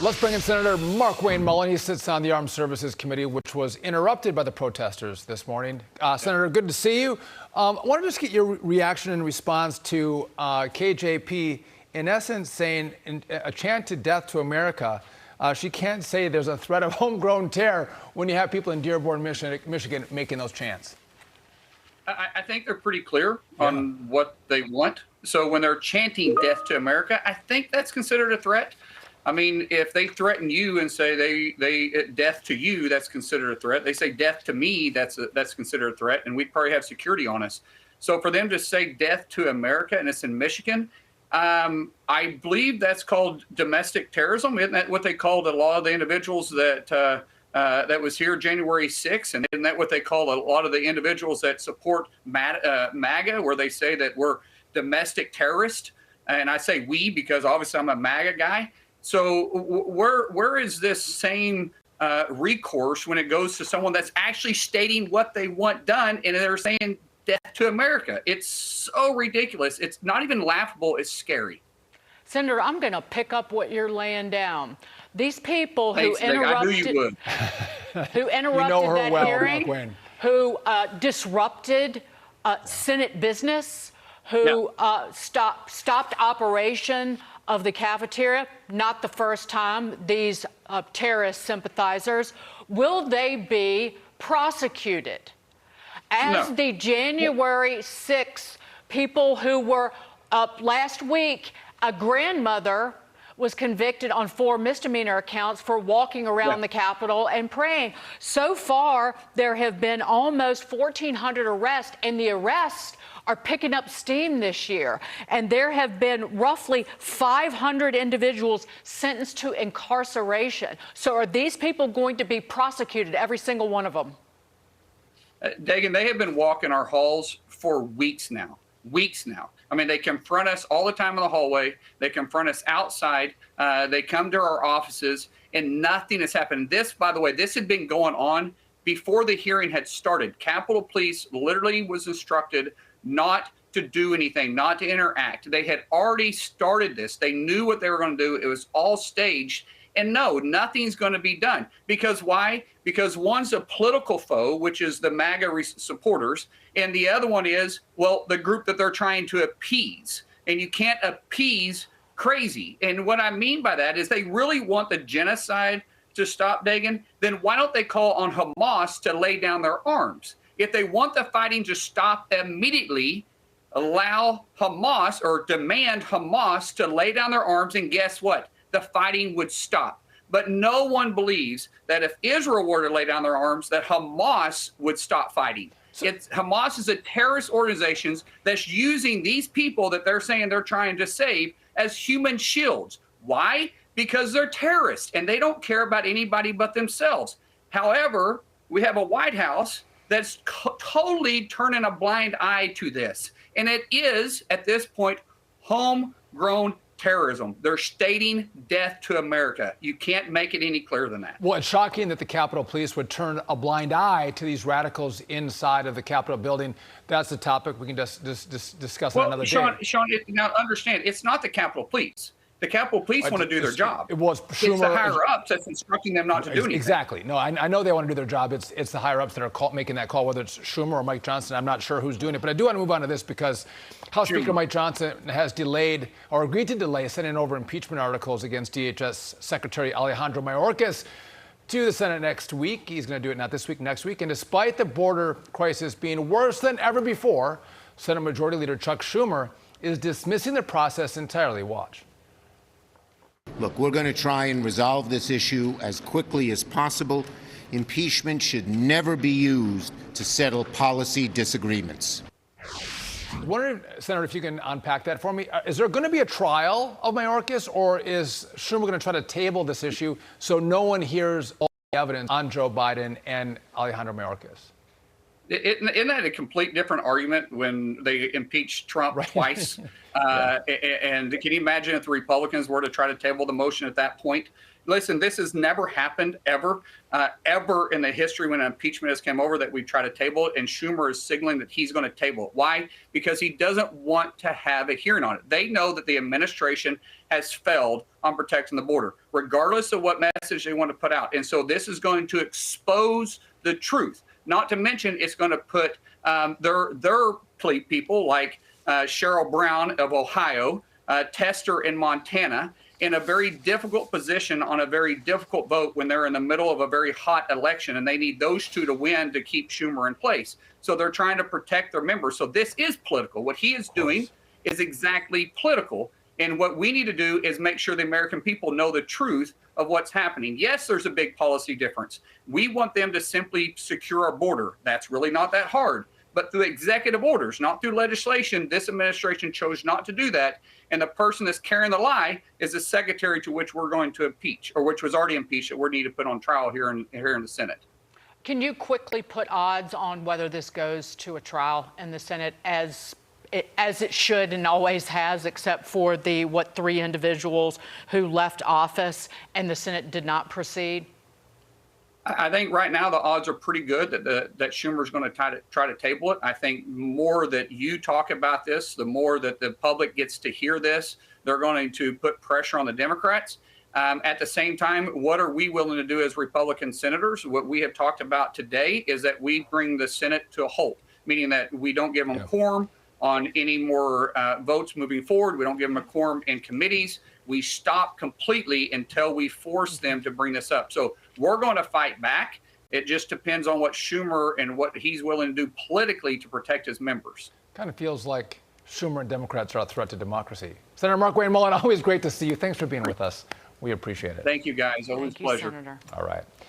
Let's bring in Senator Mark Wayne Mullin. He sits on the Armed Services Committee, which was interrupted by the protesters this morning. Senator, good to see you. I want to just get your reaction in response to KJP, in essence, saying a chant to death to America. She can't say there's a threat of homegrown terror when you have people in Dearborn, Michigan making those chants. I think they're pretty clear on what they want. So when they're chanting death to America, I think that's considered a threat. I mean, if they threaten you and say they death to you, that's considered a threat. They say death to me, that's considered a threat, and we'd probably have security on us. So for them to say death to America, and it's in Michigan, I believe that's called domestic terrorism. Isn't that what they called a lot of the individuals that that was here January 6th? And isn't that what they call a lot of the individuals that support MAGA, where they say that we're domestic terrorists? And I say we because obviously I'm a MAGA guy. So where is this same recourse when it goes to someone that's actually stating what they want done and they're saying death to America? It's so ridiculous. It's not even laughable. It's scary. Senator, I'm going to pick up what you're laying down. These people who interrupted that hearing, who disrupted Senate business, who stopped operation of the cafeteria, not the first time, these terrorist sympathizers, will they be prosecuted? As the January 6th people who were up last week, a grandmother was convicted on 4 misdemeanor accounts for walking around the Capitol and praying. So far, there have been almost 1,400 arrests, and the arrests are picking up steam this year. And there have been roughly 500 individuals sentenced to incarceration. So are these people going to be prosecuted, every single one of them? Dagan, they have been walking our halls for weeks now. I mean, they confront us all the time in the hallway. They confront us outside. They come to our offices, and nothing has happened. This, by the way, this had been going on before the hearing had started. Capitol Police literally was instructed not to do anything, not to interact. They had already started this. They knew what they were going to do. It was all staged. And no, nothing's going to be done. Because why? Because one's a political foe, which is the MAGA supporters, and the other one is, well, the group that they're trying to appease. And you can't appease crazy. And what I mean by that is they really want the genocide to stop, Dagan. Then why don't they call on Hamas to lay down their arms? If they want the fighting to stop immediately, allow Hamas or demand Hamas to lay down their arms, and guess what? The fighting would stop. But no one believes that if Israel were to lay down their arms, that Hamas would stop fighting. Hamas is a terrorist organization that's using these people that they're saying they're trying to save as human shields. Why? Because they're terrorists and they don't care about anybody but themselves. However, we have a White House that's totally turning a blind eye to this. And it is, at this point, homegrown terrorism. They're stating death to America. You can't make it any clearer than that. Well, it's shocking that the Capitol Police would turn a blind eye to these radicals inside of the Capitol building. That's the topic we can just discuss another day. Sean, now understand, it's not the Capitol Police. The Capitol Police want to do their job. It was Schumer. It's the higher-ups that's instructing them not to do anything. Exactly. No, I know they want to do their job. It's the higher-ups that are making that call, whether it's Schumer or Mike Johnson. I'm not sure who's doing it. But I do want to move on to this because House Speaker Mike Johnson has delayed or agreed to delay sending over impeachment articles against DHS Secretary Alejandro Mayorkas to the Senate next week. He's going to do it not this week, next week. And despite the border crisis being worse than ever before, Senate Majority Leader Chuck Schumer is dismissing the process entirely. Watch. Look, we're going to try and resolve this issue as quickly as possible. Impeachment should never be used to settle policy disagreements. I'm wondering, Senator, if you can unpack that for me. Is there going to be a trial of Mayorkas, or is Schumer going to try to table this issue so no one hears all the evidence on Joe Biden and Alejandro Mayorkas? Isn't that a complete different argument when they impeached Trump twice? And can you imagine if the Republicans were to try to table the motion at that point? Listen, this has never happened ever in the history when an impeachment has come over that we've tried to table it. And Schumer is signaling that he's going to table it. Why? Because he doesn't want to have a hearing on it. They know that the administration has failed on protecting the border, regardless of what message they want to put out. And so this is going to expose the truth. Not to mention, it's going to put their people like Cheryl Brown of Ohio, Tester in Montana, in a very difficult position on a very difficult vote when they're in the middle of a very hot election, and they need those two to win to keep Schumer in place. So they're trying to protect their members. So this is political. What he is doing is exactly political. And what we need to do is make sure the American people know the truth of what's happening. Yes, there's a big policy difference. We want them to simply secure our border. That's really not that hard. But through executive orders, not through legislation, this administration chose not to do that. And the person that's carrying the lie is the secretary to which we're going to impeach, or which was already impeached, that we need to put on trial here in the Senate. Can you quickly put odds on whether this goes to a trial in the Senate as it should and always has, except for the 3 individuals who left office and the Senate did not proceed? I think right now the odds are pretty good that Schumer's going to try to table it. I think more that you talk about this, the more that the public gets to hear this, they're going to put pressure on the Democrats. At the same time, what are we willing to do as Republican senators? What we have talked about today is that we bring the Senate to a halt, meaning that we don't give them quorum on any more votes moving forward. We don't give them a quorum in committees. We stop completely until we force them to bring this up. So we're going to fight back. It just depends on what Schumer and what he's willing to do politically to protect his members. Kind of feels like Schumer and Democrats are a threat to democracy. Senator Mark Wayne Mullin, always great to see you. Thanks for being with us. We appreciate it. Thank you, guys. Always a pleasure. Senator. All right.